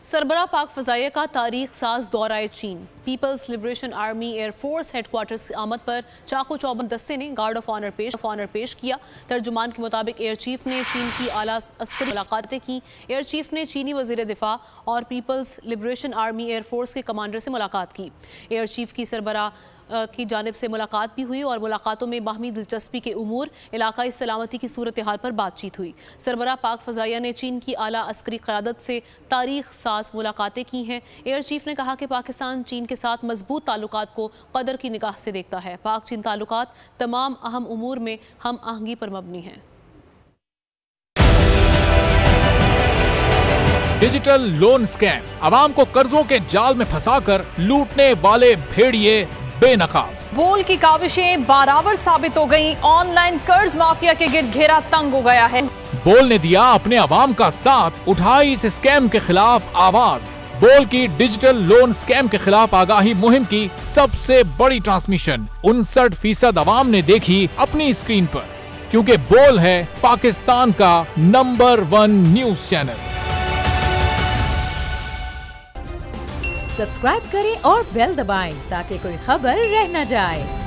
सरबराह पाक फ़ज़ाइया का तारीख साज दौरा चीन। People's Liberation Army Air Force headquarters की आमद पर चाको चौबंद दस्ते ने गार्ड ऑफ ऑनर पेश किया। तर्जुमान के मुताबिक एयर चीफ ने चीन की आला अस्करी मुलाकातें की। एयर चीफ ने चीनी वज़ीर दिफा और पीपल्स लिबरेशन आर्मी एयरफोर्स के कमांडर से मुलाकात की। एयर चीफ की सरबराह की जानिब से मुलाकात भी हुई और मुलाकातों में बाहमी दिलचस्पी के उमूर, इलाकाई सलामती की सूरत हाल पर बातचीत हुई। सरबराह पाक फ़ज़ाइया ने चीन की आला अस्करी क़यादत से तारीख साज मुलाकातें की हैं। एयर चीफ ने कहा कि पाकिस्तान चीन के साथ मजबूत ताल्लुकात को कदर की निगाह से देखता है। पाक चीन ताल्लुकात तमाम अहम उमूर में हम आहंगी पर मबनी हैं। डिजिटल लोन स्कैम, आवाम को कर्जों के जाल में फंसाकर लूटने वाले भेड़िए बेनकाब। बोल की काविशें बारावर साबित हो गईं। ऑनलाइन कर्ज माफिया के गिर्द घेरा तंग हो गया है। बोल ने दिया अपने आवाम का साथ, उठाई इस स्कैम के खिलाफ आवाज। बोल की डिजिटल लोन स्कैम के खिलाफ आगाही मुहिम की सबसे बड़ी ट्रांसमिशन 59% आवाम ने देखी अपनी स्क्रीन पर, क्योंकि बोल है पाकिस्तान का नंबर 1 न्यूज चैनल। सब्सक्राइब करें और बेल दबाएं ताकि कोई खबर रह न जाए।